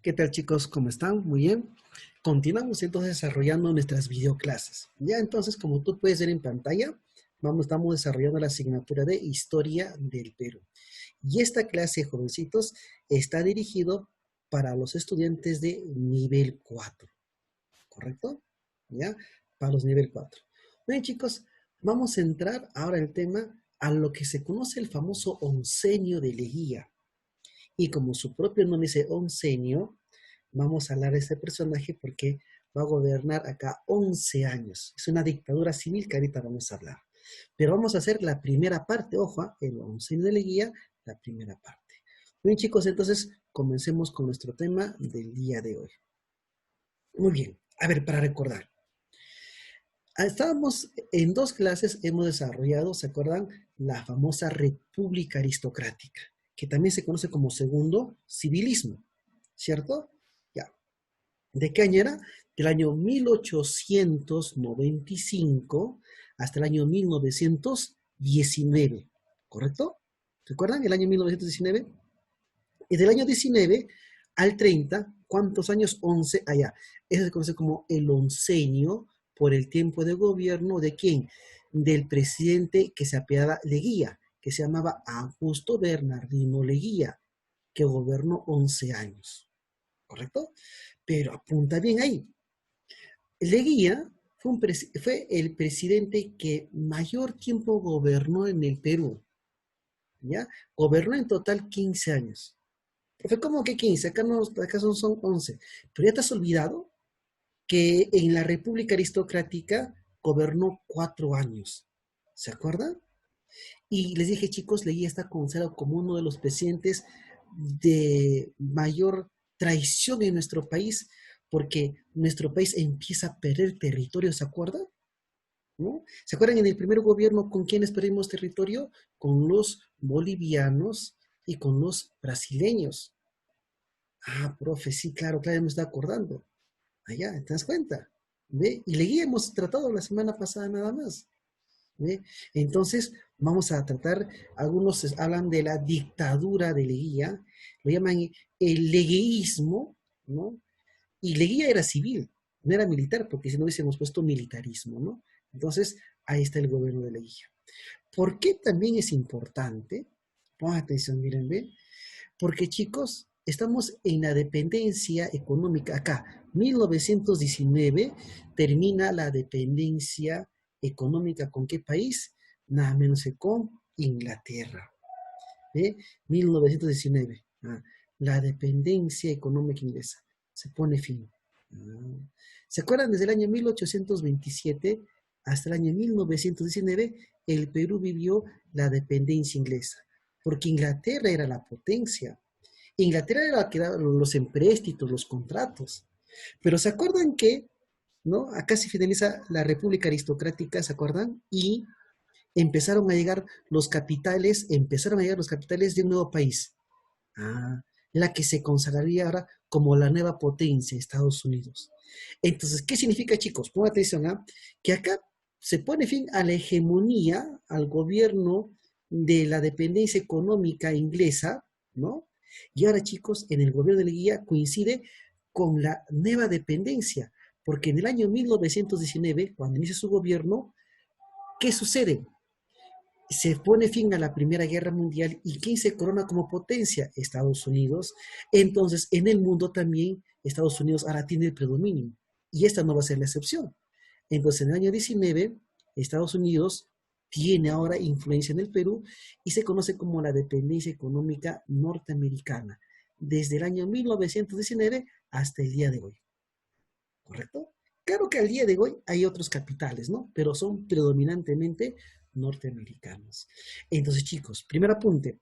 ¿Qué tal chicos? ¿Cómo están? Muy bien. Continuamos entonces desarrollando nuestras videoclases. Ya entonces, como tú puedes ver en pantalla, estamos desarrollando la asignatura de Historia del Perú. Y esta clase, jovencitos, está dirigido para los estudiantes de nivel 4, ¿correcto? ¿Ya? Para los nivel 4. Bien chicos, vamos a entrar ahora en el tema a lo que se conoce el famoso oncenio de Leguía. Y como su propio nombre dice oncenio, vamos a hablar de este personaje porque va a gobernar acá 11 años. Es una dictadura civil que ahorita vamos a hablar. Pero vamos a hacer la primera parte, ojo, el oncenio de Leguía, la primera parte. Bien chicos, entonces comencemos con nuestro tema del día de hoy. Muy bien, a ver, para recordar. Estábamos en dos clases, hemos desarrollado, ¿se acuerdan? La famosa República Aristocrática, que también se conoce como segundo civilismo, ¿cierto? Ya. ¿De qué año era? Del año 1895 hasta el año 1919, ¿correcto? ¿Recuerdan el año 1919? Y del año 19 al 30, ¿cuántos años? 11 allá. Eso se conoce como el oncenio por el tiempo de gobierno de quién? Del presidente que se apiada Leguía, que se llamaba Augusto Bernardino Leguía, que gobernó 11 años, ¿correcto? Pero apunta bien ahí. Leguía fue el presidente que mayor tiempo gobernó en el Perú, ¿ya? Gobernó en total 15 años. Fue como que 15, acá son 11. Pero ya te has olvidado que en la República Aristocrática gobernó 4 años. ¿Se acuerdan? Y les dije, chicos, Leguía está considerado como uno de los presidentes de mayor traición en nuestro país, porque nuestro país empieza a perder territorio, ¿se acuerdan? ¿No? ¿Se acuerdan en el primer gobierno con quiénes perdimos territorio? Con los bolivianos y con los brasileños. Ah, profe, sí, claro, me está acordando. Allá, ¿te das cuenta? ¿Ve? Y Leguía hemos tratado la semana pasada nada más. ¿Ve? Entonces, vamos a tratar, algunos hablan de la dictadura de Leguía, lo llaman el legueísmo, ¿no? Y Leguía era civil, no era militar, porque si no hubiésemos puesto militarismo, ¿no? Entonces, ahí está el gobierno de Leguía. ¿Por qué también es importante? Pongan atención, miren, ¿ve? Porque chicos, estamos en la dependencia económica acá. 1919 termina la dependencia económica con qué país? Nada menos que con Inglaterra. ¿Eh? 1919. La dependencia económica inglesa. Se pone fin. ¿Se acuerdan? Desde el año 1827 hasta el año 1919, el Perú vivió la dependencia inglesa, porque Inglaterra era la potencia. Inglaterra era la que daba los empréstitos, los contratos. Pero ¿se acuerdan que, ¿no? Acá se finaliza la República Aristocrática, ¿se acuerdan? Y empezaron a llegar los capitales de un nuevo país. Ah, la que se consagraría ahora como la nueva potencia, Estados Unidos. Entonces, ¿qué significa, chicos? Pongan atención, que acá se pone fin a la hegemonía, al gobierno de la dependencia económica inglesa, ¿no? Y ahora, chicos, en el gobierno de Leguía coincide con la nueva dependencia, porque en el año 1919, cuando inicia su gobierno, ¿qué sucede? Se pone fin a la Primera Guerra Mundial y ¿quién se corona como potencia? Estados Unidos. Entonces, en el mundo también Estados Unidos ahora tiene el predominio y esta no va a ser la excepción. Entonces, en el año 19, Estados Unidos tiene ahora influencia en el Perú y se conoce como la dependencia económica norteamericana, desde el año 1919 hasta el día de hoy. ¿Correcto? Claro que al día de hoy hay otros capitales, ¿no? Pero son predominantemente norteamericanos. Entonces, chicos, primer apunte.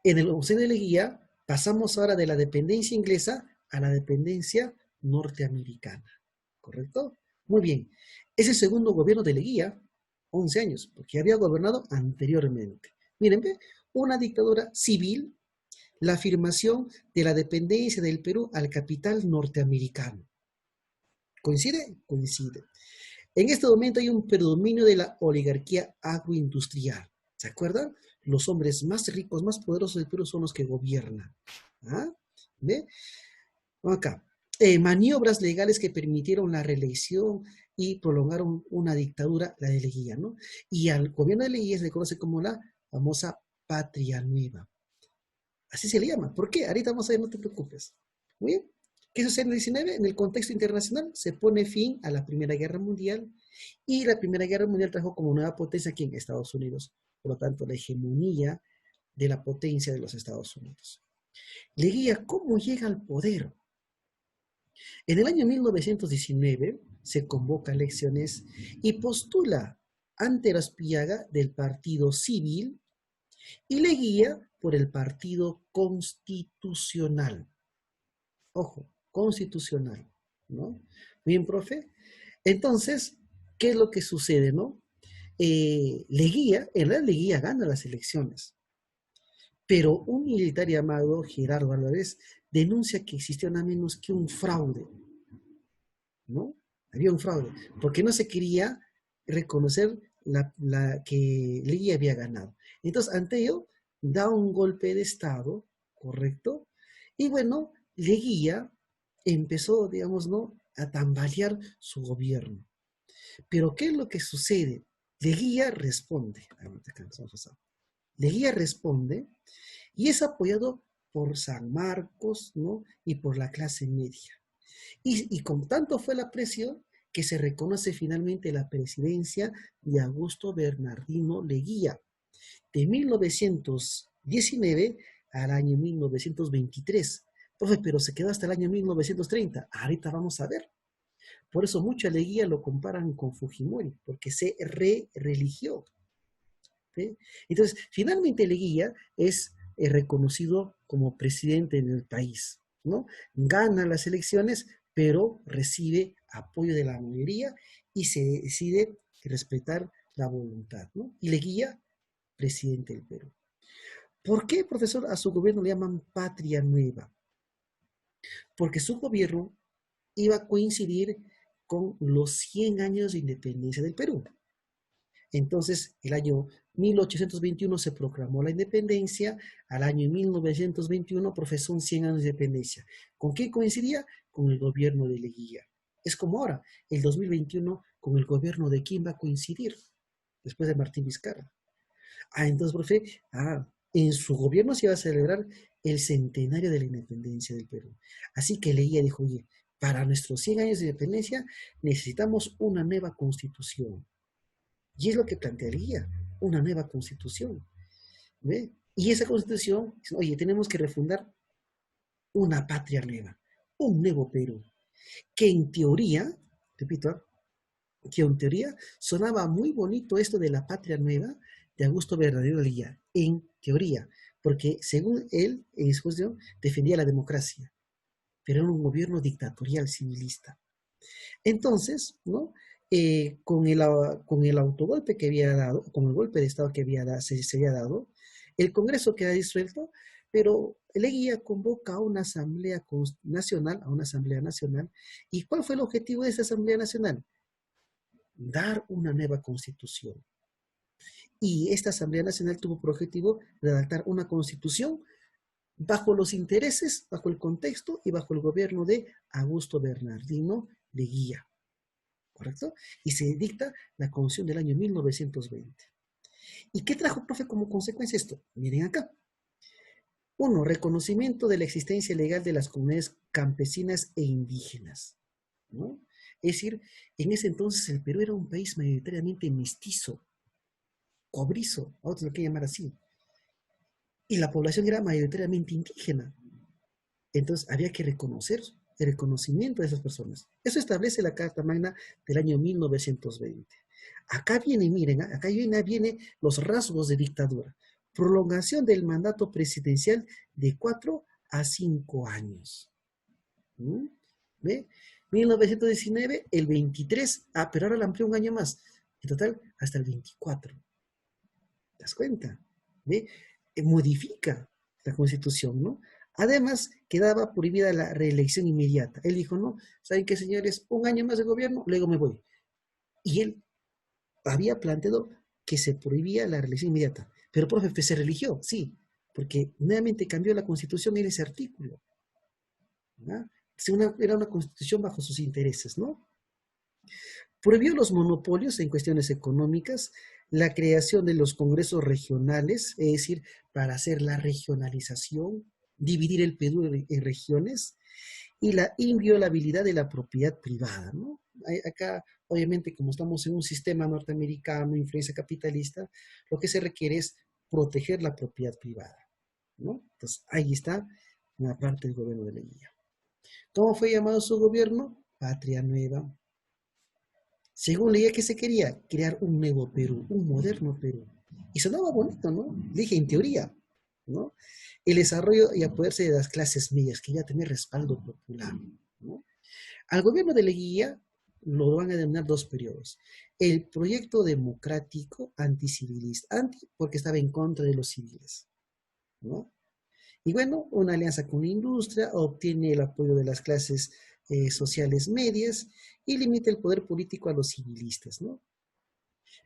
En el oncenio de Leguía pasamos ahora de la dependencia inglesa a la dependencia norteamericana. ¿Correcto? Muy bien. Es el segundo gobierno de Leguía, 11 años, porque había gobernado anteriormente. Miren, ¿ve? Una dictadura civil, la afirmación de la dependencia del Perú al capital norteamericano. ¿Coincide? Coincide. En este momento hay un predominio de la oligarquía agroindustrial. ¿Se acuerdan? Los hombres más ricos, más poderosos del Perú son los que gobiernan. ¿Ah? ¿Ve? Acá. Maniobras legales que permitieron la reelección y prolongaron una dictadura, la de Leguía, ¿no? Y al gobierno de Leguía se le conoce como la famosa Patria Nueva. Así se le llama. ¿Por qué? Ahorita vamos a ver, no te preocupes. Muy bien. ¿Qué sucede en el 19? En el contexto internacional se pone fin a la Primera Guerra Mundial y la Primera Guerra Mundial trajo como nueva potencia aquí en Estados Unidos. Por lo tanto, la hegemonía de la potencia de los Estados Unidos. Leguía, ¿cómo llega al poder? En el año 1919 se convoca elecciones y postula ante Aspillaga del Partido Civil y Leguía por el Partido Constitucional. Ojo, constitucional, ¿no? Bien, profe. Entonces, ¿qué es lo que sucede, no? Leguía, en realidad Leguía gana las elecciones, pero un militar llamado Gerardo Álvarez denuncia que existió nada menos que un fraude, ¿no? Había un fraude, porque no se quería reconocer que Leguía había ganado. Entonces, ante ello, da un golpe de Estado, ¿correcto? Y bueno, Leguía empezó, digamos, ¿no?, a tambalear su gobierno. Pero, ¿qué es lo que sucede? Leguía responde. Leguía responde y es apoyado por San Marcos, ¿no?, y por la clase media. Y con tanto fue la presión que se reconoce finalmente la presidencia de Augusto Bernardino Leguía, de 1919 al año 1923. Profe, pero se quedó hasta el año 1930. Ahorita vamos a ver. Por eso mucha Leguía lo comparan con Fujimori, porque se religió. ¿Sí? Entonces, finalmente Leguía es reconocido como presidente en el país, ¿no? Gana las elecciones, pero recibe apoyo de la mayoría y se decide respetar la voluntad, ¿no? Y Leguía, presidente del Perú. ¿Por qué, profesor, a su gobierno le llaman Patria Nueva? Porque su gobierno iba a coincidir con los 100 años de independencia del Perú. Entonces, el año 1821 se proclamó la independencia, al año 1921 profesó 100 años de independencia. ¿Con qué coincidía? Con el gobierno de Leguía. Es como ahora, el 2021, con el gobierno de quién va a coincidir, después de Martín Vizcarra. Entonces, profe, en su gobierno se iba a celebrar el centenario de la independencia del Perú. Así que Leguía dijo, oye, para nuestros 100 años de independencia necesitamos una nueva constitución. Y es lo que plantearía, una nueva constitución. ¿Ve? Y esa constitución, oye, tenemos que refundar una patria nueva, un nuevo Perú, que en teoría, repito, que en teoría sonaba muy bonito esto de la patria nueva de Augusto Bernardino Leguía, en teoría, porque según él, en su cuestión, defendía la democracia, pero era un gobierno dictatorial civilista. Entonces, ¿no? Con el autogolpe que había dado, con el golpe de Estado que se había dado, el Congreso queda disuelto, pero Leguía convoca a una asamblea nacional, ¿y cuál fue el objetivo de esa asamblea nacional? Dar una nueva constitución. Y esta asamblea nacional tuvo por objetivo redactar una constitución bajo los intereses, bajo el contexto y bajo el gobierno de Augusto Bernardino Leguía. ¿Correcto? Y se dicta la Constitución del año 1920. ¿Y qué trajo, profe, como consecuencia esto? Miren acá. Uno, reconocimiento de la existencia legal de las comunidades campesinas e indígenas, ¿no? Es decir, en ese entonces el Perú era un país mayoritariamente mestizo, cobrizo, otros lo que llamar así, y la población era mayoritariamente indígena. Entonces había que reconocer el reconocimiento de esas personas. Eso establece la Carta Magna del año 1920. Acá viene, miren, acá viene los rasgos de dictadura. Prolongación del mandato presidencial de 4 a 5 años. ¿Ve? 1919, el 23, pero ahora la amplió un año más. En total, hasta el 24. ¿Te das cuenta? ¿Ve? Modifica la Constitución, ¿no? Además, quedaba prohibida la reelección inmediata. Él dijo, no, ¿saben qué, señores? Un año más de gobierno, luego me voy. Y él había planteado que se prohibía la reelección inmediata. Pero, profe, se religió, sí, porque nuevamente cambió la Constitución en ese artículo. ¿Ya? Era una constitución bajo sus intereses, ¿no? Prohibió los monopolios en cuestiones económicas, la creación de los congresos regionales, es decir, para hacer la regionalización, dividir el Perú en regiones, y la inviolabilidad de la propiedad privada, ¿no? Acá, obviamente, como estamos en un sistema norteamericano, influencia capitalista, lo que se requiere es proteger la propiedad privada, ¿no? Entonces, ahí está una parte del gobierno de Leguía. ¿Cómo fue llamado su gobierno? Patria Nueva. Según Leguía, ¿qué se quería? Crear un nuevo Perú, un moderno Perú. Y sonaba bonito, ¿no? Dije, en teoría, ¿no? El desarrollo y apoderarse de las clases medias, que ya tener respaldo popular, ¿no? Al gobierno de Leguía lo van a denominar dos periodos. El proyecto democrático anticivilista, anti porque estaba en contra de los civiles, ¿no? Y bueno, una alianza con la industria obtiene el apoyo de las clases sociales medias y limita el poder político a los civilistas, ¿no?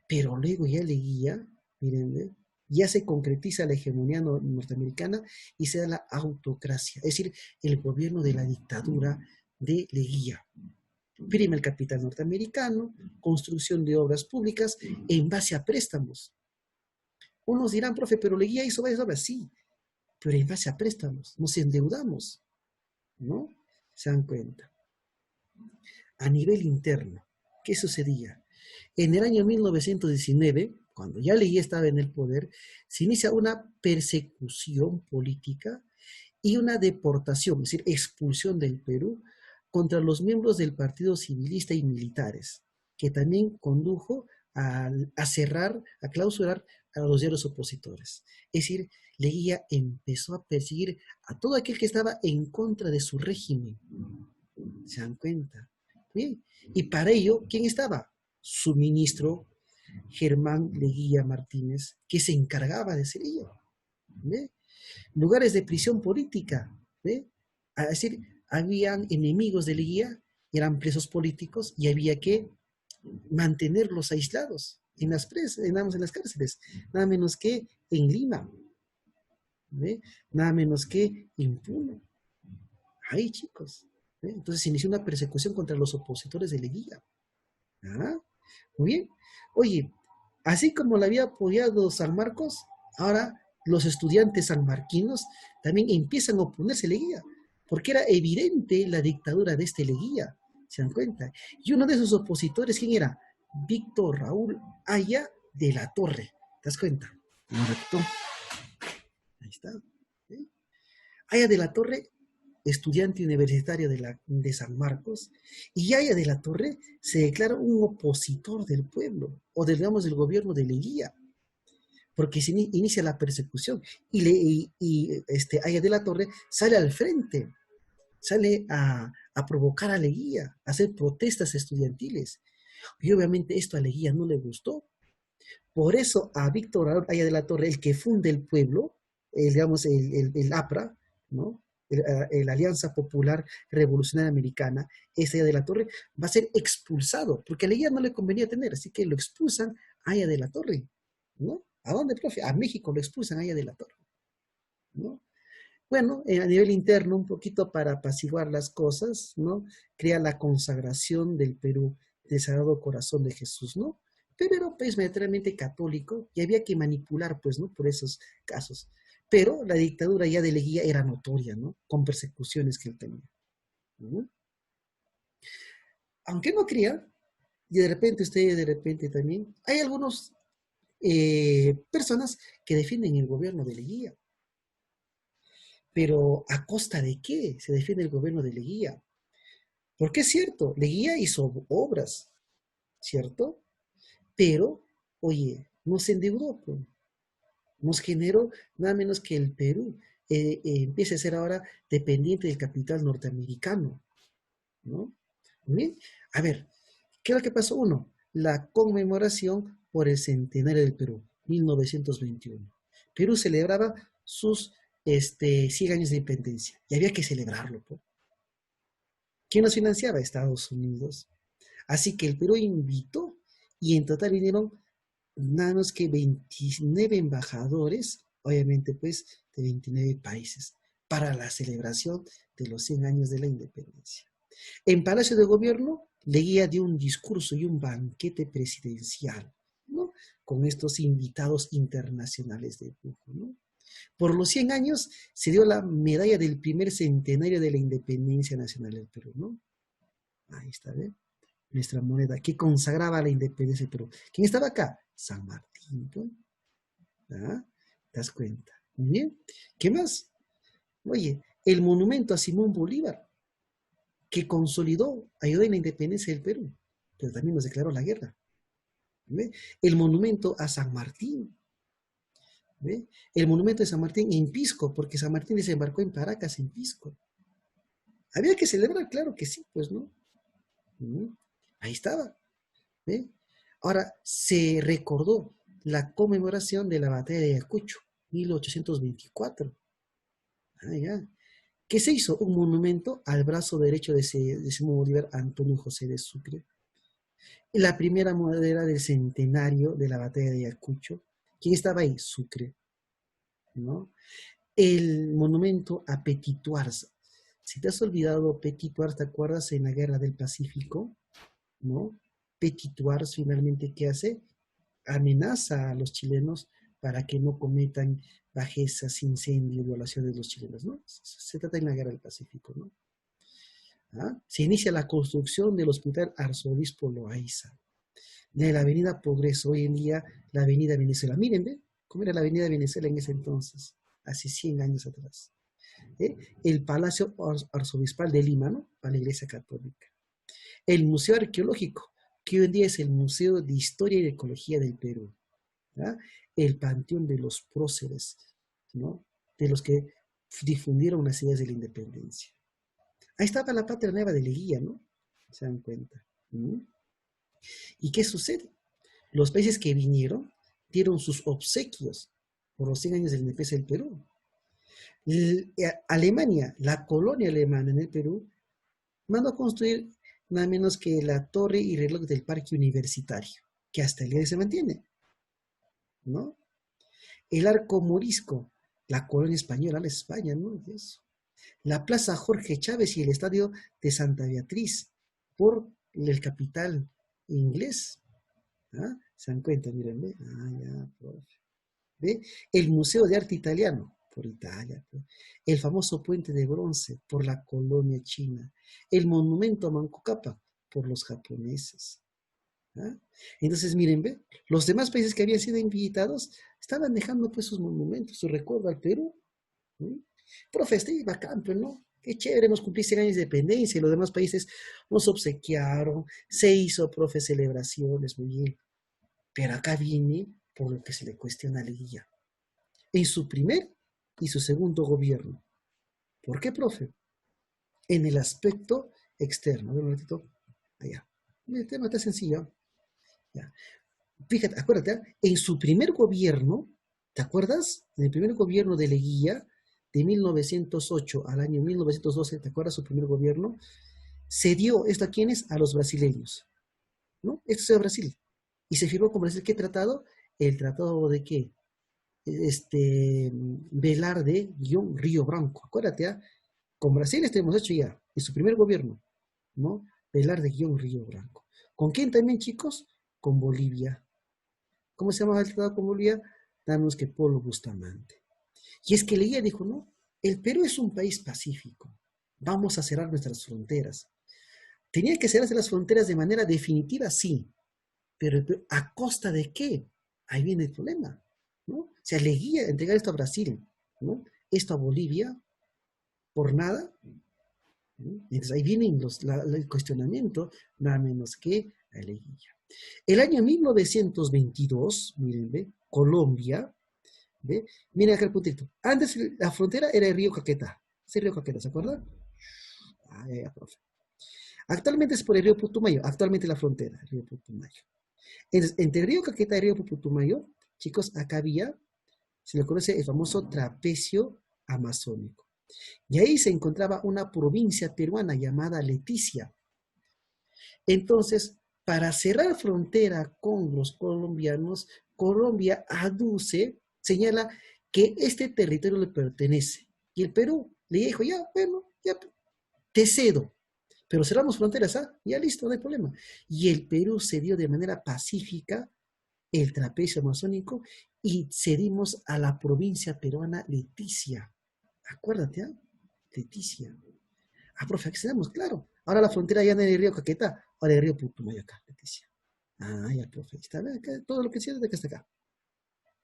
Pero luego ya Leguía, miren, ya se concretiza la hegemonía norteamericana y se da la autocracia, es decir, el gobierno de la dictadura de Leguía. Prima el capital norteamericano, construcción de obras públicas en base a préstamos. Unos dirán, profe, pero Leguía hizo varias obras, sí, pero en base a préstamos, nos endeudamos, ¿no? Se dan cuenta. A nivel interno, ¿qué sucedía? En el año 1919, cuando ya Leguía estaba en el poder, se inicia una persecución política y una deportación, es decir, expulsión del Perú contra los miembros del Partido Civilista y militares, que también condujo a cerrar, a clausurar a los diarios opositores. Es decir, Leguía empezó a perseguir a todo aquel que estaba en contra de su régimen. ¿Se dan cuenta? ¿Sí? Y para ello, ¿quién estaba? Su ministro Germán Leguía Martínez, que se encargaba de hacer ello. ¿Ve? Lugares de prisión política. ¿Ve? Es decir, habían enemigos de Leguía, eran presos políticos y había que mantenerlos aislados en las cárceles, nada menos que en Lima, ¿ve? Nada menos que en Puno. Ahí, chicos. ¿Ve? Entonces se inició una persecución contra los opositores de Leguía. ¿Ah? Muy bien. Oye, así como la había apoyado San Marcos, ahora los estudiantes sanmarquinos también empiezan a oponerse a Leguía, porque era evidente la dictadura de este Leguía, ¿se dan cuenta? Y uno de sus opositores, ¿quién era? Víctor Raúl Aya de la Torre, ¿te das cuenta? Lo repito, ahí está. ¿Sí? Aya de la Torre, estudiante universitario de San Marcos, y Aya de la Torre se declara un opositor del pueblo, o digamos del gobierno de Leguía, porque se inicia la persecución, y Aya de la Torre sale al frente, sale a provocar a Leguía, a hacer protestas estudiantiles, y obviamente esto a Leguía no le gustó. Por eso a Víctor Aya de la Torre, el que funde el pueblo, digamos el APRA, ¿no? La Alianza Popular Revolucionaria Americana, ese Aya de la Torre, va a ser expulsado, porque a Leguía no le convenía tener, así que lo expulsan a Aya de la Torre, ¿no? ¿A dónde, profe? A México lo expulsan a Aya de la Torre, ¿no? Bueno, a nivel interno, un poquito para apaciguar las cosas, ¿no? Crea la consagración del Perú, del Sagrado Corazón de Jesús, ¿no? Pero era un país mayoritariamente católico y había que manipular, pues, ¿no? Por esos casos. Pero la dictadura ya de Leguía era notoria, ¿no? Con persecuciones que él tenía, ¿no? Aunque no crea, y de repente ustedes, de repente también, hay algunas personas que defienden el gobierno de Leguía. Pero ¿a costa de qué se defiende el gobierno de Leguía? Porque es cierto, Leguía hizo obras, ¿cierto? Pero, oye, nos endeudó, pues, nos generó nada menos que el Perú empiece a ser ahora dependiente del capital norteamericano, ¿no? Bien, a ver, ¿qué es lo que pasó? Uno, la conmemoración por el centenario del Perú, 1921. Perú celebraba sus 100 años de independencia y había que celebrarlo, pues. ¿Quién nos financiaba? Estados Unidos. Así que el Perú invitó y en total vinieron nada menos que 29 embajadores, obviamente pues de 29 países, para la celebración de los 100 años de la independencia. En Palacio de Gobierno, Leguía dio un discurso y un banquete presidencial, ¿no? Con estos invitados internacionales de lujo, ¿no? Por los 100 años se dio la medalla del primer centenario de la independencia nacional del Perú, ¿no? Ahí está, ¿eh? Nuestra moneda que consagraba la independencia del Perú. ¿Quién estaba acá? San Martín, ¿no? ¿Ah? ¿Te das cuenta? Muy bien. ¿Qué más? Oye, el monumento a Simón Bolívar, que consolidó, ayudó en la independencia del Perú, pero también nos declaró la guerra. ¿Ve? El monumento a San Martín, ¿ve? El monumento de San Martín en Pisco, porque San Martín desembarcó en Paracas, en Pisco. Había que celebrar, claro que sí, pues, ¿no? Ahí estaba, ¿ve? Ahora, se recordó la conmemoración de la batalla de Ayacucho, 1824. Ah, ya. ¿Qué se hizo? Un monumento al brazo derecho de Simón Bolívar, Antonio José de Sucre. La primera moneda del centenario de la batalla de Ayacucho. ¿Quién estaba ahí? Sucre, ¿no? El monumento a Petit Uarza. Si te has olvidado Petit Uarza, ¿te acuerdas en la Guerra del Pacífico? ¿No? Petit Uarza finalmente, ¿qué hace? Amenaza a los chilenos para que no cometan bajezas, incendios, violaciones de los chilenos, ¿no? Se trata en la Guerra del Pacífico, ¿no? ¿Ah? Se inicia la construcción del Hospital Arzobispo Loaiza, de la Avenida Progreso, hoy en día la Avenida Venezuela. Miren, ¿ve? ¿Cómo era la Avenida Venezuela en ese entonces? Hace 100 años atrás. El Palacio Arzobispal de Lima, ¿no? Para la Iglesia Católica. El Museo Arqueológico, que hoy en día es el Museo de Historia y Ecología del Perú. ¿Ya? El Panteón de los Próceres, ¿no? De los que difundieron las ideas de la independencia. Ahí estaba la patria nueva de Leguía, ¿no? Se dan cuenta. ¿Y qué sucede? Los países que vinieron dieron sus obsequios por los 100 años de la independencia del Perú. Alemania, la colonia alemana en el Perú, mandó a construir nada menos que la torre y reloj del Parque Universitario, que hasta el día de hoy se mantiene, ¿no? El Arco Morisco, la colonia española, la España, ¿no? Eso. La Plaza Jorge Chávez y el Estadio de Santa Beatriz, por el capital inglés. ¿Ah? ¿Se dan cuenta? Miren, ¿ve? Ah, ya, profe. ¿Ve? El Museo de Arte Italiano, por Italia. Pues. El famoso Puente de Bronce, por la colonia china. El monumento a Manco Cápac, por los japoneses. ¿Ah? Entonces, miren, ¿ve? Los demás países que habían sido invitados estaban dejando pues sus monumentos, su recuerdo al Perú. ¿Sí? Profe, este bacán, pues, ¿no? Qué chévere, hemos cumplido 100 años de independencia y los demás países nos obsequiaron, se hizo, profe, celebraciones, muy bien. Pero acá viene por lo que se le cuestiona a Leguía. En su primer y su segundo gobierno. ¿Por qué, profe? En el aspecto externo. A ver un ratito. Allá. El tema está sencillo. Ya. Fíjate, acuérdate, en su primer gobierno, ¿te acuerdas? En el primer gobierno de Leguía, de 1908 al año 1912, ¿te acuerdas su primer gobierno? Se dio esto a quiénes? A los brasileños, ¿no? Esto es Brasil. Y se firmó con Brasil, ¿qué tratado? El tratado de qué? Velarde-Río Branco. Acuérdate, ¿eh? Con Brasil esto hemos hecho ya, en su primer gobierno, ¿no? Velarde-Río Branco. ¿Con quién también, chicos? Con Bolivia. ¿Cómo se llama el tratado con Bolivia? Damos que Polo Bustamante. Y es que Leguía dijo, no, el Perú es un país pacífico, vamos a cerrar nuestras fronteras. ¿Tenía que cerrarse las fronteras de manera definitiva? Sí, pero ¿a costa de qué? Ahí viene el problema, ¿no? O sea, Leguía entregar esto a Brasil, ¿no? Esto a Bolivia, por nada. ¿No? Entonces ahí viene el cuestionamiento, nada menos que a Leguía. El año 1922, miren, ¿ve? Colombia, ¿ve? Miren acá el puntito. Antes la frontera era el río Caquetá. ¿Es el río Caquetá, se acuerdan? Ah, ya, profe. Actualmente es por el río Putumayo. Actualmente la frontera, el río Putumayo. Entonces, entre el río Caquetá y el río Putumayo, chicos, acá había, se le conoce el famoso trapecio amazónico. Y ahí se encontraba una provincia peruana llamada Leticia. Entonces, para cerrar frontera con los colombianos, Colombia aduce, señala que este territorio le pertenece. Y el Perú Le dijo, ya, bueno, ya, te cedo. Pero cerramos fronteras, ¿ah? Ya listo, no hay problema. Y el Perú cedió de manera pacífica el trapecio amazónico y cedimos a la provincia peruana Leticia. Acuérdate, ¿ah? Leticia. Ah, profe, accedamos, claro. Ahora la frontera ya no es el río Caquetá, ahora es el río Putumayo acá, Leticia. Ah, ya, profe, está bien, acá, todo lo que hicieron de acá hasta acá.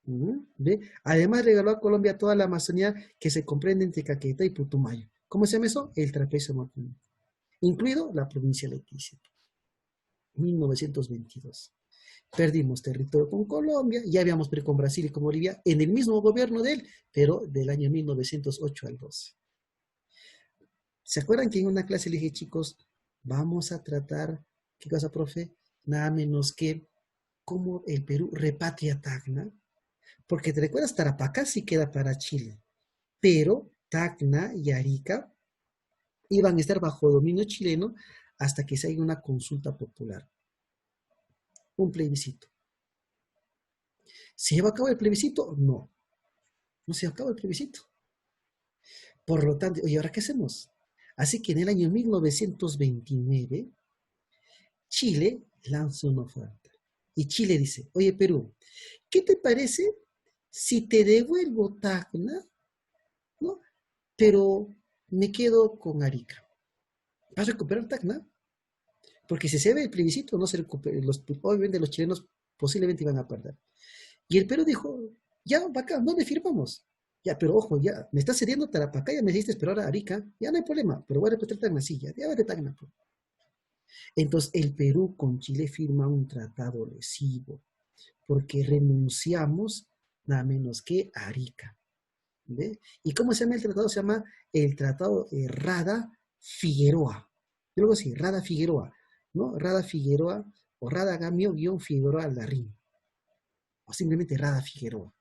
¿Ve? Además regaló a Colombia toda la Amazonía que se comprende entre Caquetá y Putumayo. ¿Cómo se llama eso? El trapecio amazónico. Incluido la provincia de Leticia. 1922. Perdimos territorio con Colombia, ya habíamos perdido con Brasil y con Bolivia en el mismo gobierno de él, pero del año 1908 al 12. ¿Se acuerdan que en una clase le dije, chicos, vamos a tratar, qué cosa, profe? Nada menos que cómo el Perú repatria Tacna, porque te recuerdas, Tarapacá sí queda para Chile, pero Tacna y Arica iban a estar bajo dominio chileno hasta que se haga una consulta popular, un plebiscito. ¿Se lleva a cabo el plebiscito? No, no se lleva a cabo el plebiscito. Por lo tanto, ¿y ahora qué hacemos? Así que en el año 1929, Chile lanza una oferta. Y Chile dice, oye Perú, ¿qué te parece si te devuelvo Tacna, ¿no? Pero me quedo con Arica? ¿Vas a recuperar Tacna? Porque si se ve el plebiscito, no se recupera, obviamente los chilenos posiblemente iban a perder. Y el Perú dijo, ya, bacán, ¿dónde firmamos? Ya, pero ojo, ya, me estás cediendo Tarapacá, ya me dijiste, pero ahora Arica, ya no hay problema, pero voy a repetir Tacna, sí, ya vete Tacna. Pues. Entonces, el Perú con Chile firma un tratado lesivo, porque renunciamos nada menos que a Arica. ¿Ve? ¿Y cómo se llama el tratado? Se llama el Tratado Rada-Figueroa. Yo luego sí, Rada-Figueroa, ¿no? Rada-Figueroa o Rada-Gamio-Figueroa-Larrín, o simplemente Rada-Figueroa.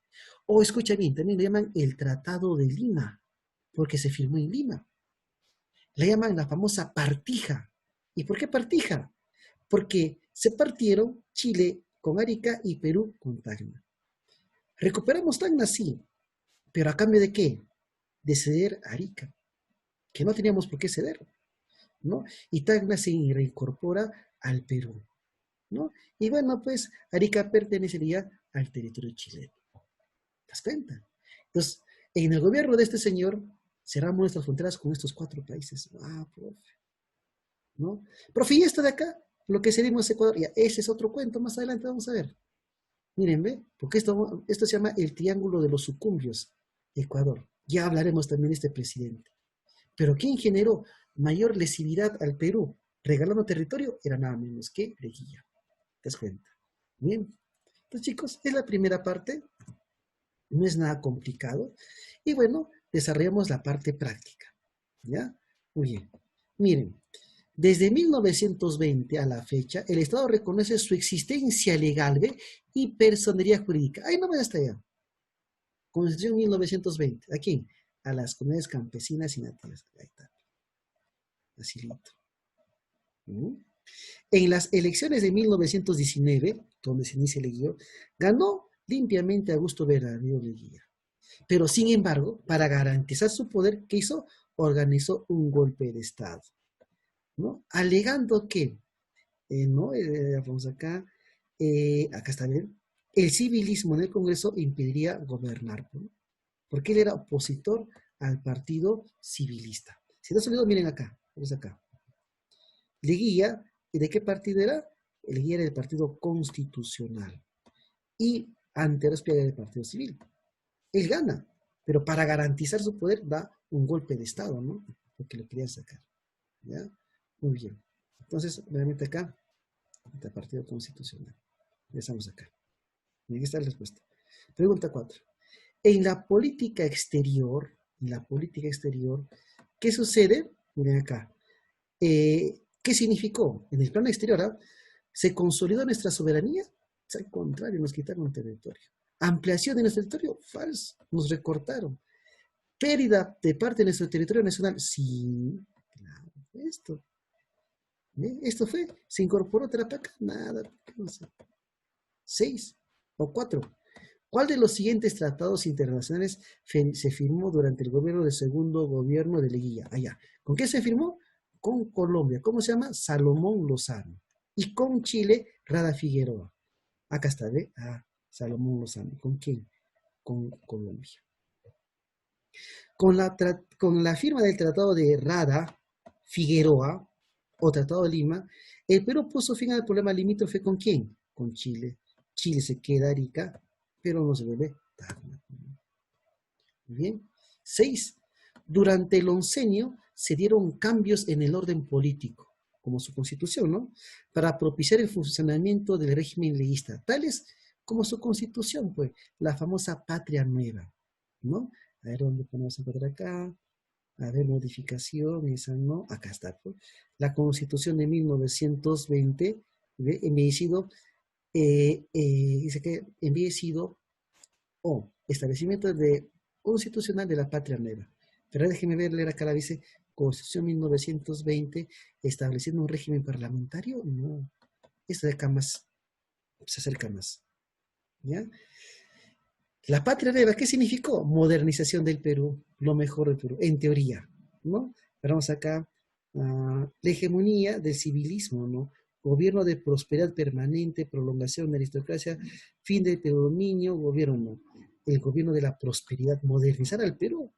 O escucha bien, también le llaman el Tratado de Lima, porque se firmó en Lima. Le llaman la famosa partija. ¿Y por qué partija? Porque se partieron Chile con Arica y Perú con Tacna. Recuperamos Tacna, sí, pero ¿a cambio de qué? De ceder a Arica, que no teníamos por qué ceder, ¿no? Y Tacna se reincorpora al Perú, ¿no? Y bueno, pues Arica pertenecería al territorio chileno. ¿Te das cuenta? Entonces, en el gobierno de este señor, cerramos nuestras fronteras con estos 4 países. Ah, profe, ¿no? Profe, ¿y esto de acá? Lo que cedimos a Ecuador, ya, ese es otro cuento, más adelante vamos a ver. Miren, ¿ve? Porque esto se llama el Triángulo de los Sucumbios, Ecuador. Ya hablaremos también de este presidente. Pero ¿quién generó mayor lesividad al Perú regalando territorio? Era nada menos que Leguía. ¿Te das cuenta? Bien. Entonces, chicos, es la primera parte. No es nada complicado. Y bueno, desarrollamos la parte práctica. ¿Ya? Muy bien. Miren, desde 1920 a la fecha, el Estado reconoce su existencia legal, ¿ve? Y personería jurídica. Ahí no me hasta allá. Constitución 1920. ¿A quién? A las comunidades campesinas y nativas. Ahí está. Facilito. ¿Mm? En las elecciones de 1919, donde se inicia Leguía, ganó limpiamente Augusto Bernardino Leguía. Pero sin embargo, para garantizar su poder, ¿qué hizo? Organizó un golpe de Estado, ¿no? Alegando que, ¿no? Vamos acá, acá está bien, el civilismo en el Congreso impediría gobernar, ¿no? Porque él era opositor al partido civilista. Si no se olvidó, miren acá, vamos acá. Leguía, ¿y de qué partido era? Leguía era del Partido Constitucional. Y ante Arospia era del Partido Civil. Él gana, pero para garantizar su poder da un golpe de Estado, ¿no? Porque lo querían sacar. ¿Ya? Muy bien. Entonces, nuevamente acá, el Partido Constitucional. Empezamos acá. Y aquí está la respuesta. Pregunta 4. En la política exterior, ¿qué sucede? Miren acá. ¿Qué significó? En el plano exterior, ¿ah? ¿Se consolidó nuestra soberanía? Al contrario, nos quitaron territorio. Ampliación de nuestro territorio, falso, nos recortaron. Pérdida de parte de nuestro territorio nacional, sí, claro, esto. ¿Ve? Esto fue, se incorporó Tarapacá, nada, no sé. 6 o 4. ¿Cuál de los siguientes tratados internacionales se firmó durante el gobierno del segundo gobierno de Leguía? Allá. ¿Con qué se firmó? Con Colombia. ¿Cómo se llama? Salomón Lozano. Y con Chile, Rada Figueroa. Acá está, ¿ve? Ah, Salomón Lozano. ¿Con quién? Con Colombia. Con la firma del Tratado de Rada Figueroa o Tratado de Lima, el Perú puso fin al problema limítrofe ¿con quién? Con Chile. Chile se queda Arica, pero no se vuelve Tacna. Bien. 6. Durante el oncenio se dieron cambios en el orden político, como su constitución, ¿no? Para propiciar el funcionamiento del régimen leguista, tales como su constitución, pues, la famosa Patria Nueva, ¿no? A ver dónde podemos encontrar acá. A ver, modificación, esa no, acá está, pues. La Constitución de 1920, embellecido, dice que embellecido o establecimiento constitucional de la Patria Nueva. Pero déjeme ver, leer acá la dice Constitución 1920, estableciendo un régimen parlamentario, no, esto de acá más, se acerca más, ¿ya? La Patria Nueva, ¿qué significó? Modernización del Perú, lo mejor del Perú, en teoría, ¿no? Pero vamos acá, la hegemonía del civilismo, ¿no? Gobierno de prosperidad permanente, prolongación de la aristocracia, fin del predominio, gobierno, no. El gobierno de la prosperidad, modernizar al Perú,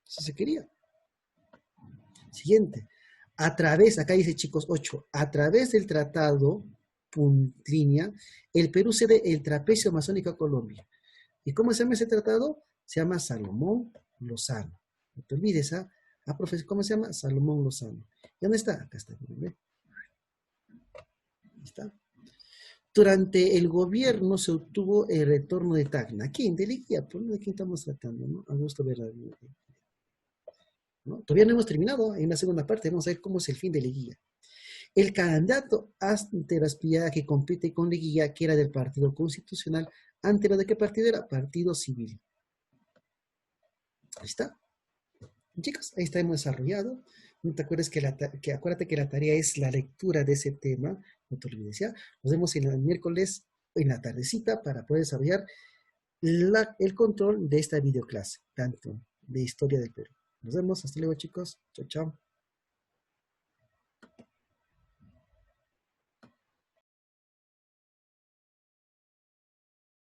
eso se quería. Siguiente, a través, acá dice chicos 8, a través del tratado, línea, el Perú cede el trapecio amazónico a Colombia. ¿Y cómo se llama ese tratado? Se llama Salomón Lozano. No te olvides, ¿ah? ¿Cómo se llama? Salomón Lozano. ¿Y dónde está? Acá está. ¿Ve? Ahí está. Durante el gobierno se obtuvo el retorno de Tacna. ¿Quién? De Leguía. ¿Por de quién estamos tratando? ¿No? A gusto verla. ¿No? Todavía no hemos terminado. En la segunda parte vamos a ver cómo es el fin de Leguía. El candidato ante Aspillaga que compite con Leguía, que era del Partido Constitucional, ¿ante de qué partido era? Partido Civil. Ahí está. Chicos, ahí está, hemos desarrollado. No te acuerdes que acuérdate que la tarea es la lectura de ese tema. No te olvides, ¿ya? Nos vemos el miércoles en la tardecita para poder desarrollar el control de esta videoclase, tanto de historia del Perú. Nos vemos, hasta luego chicos. Chao, chao.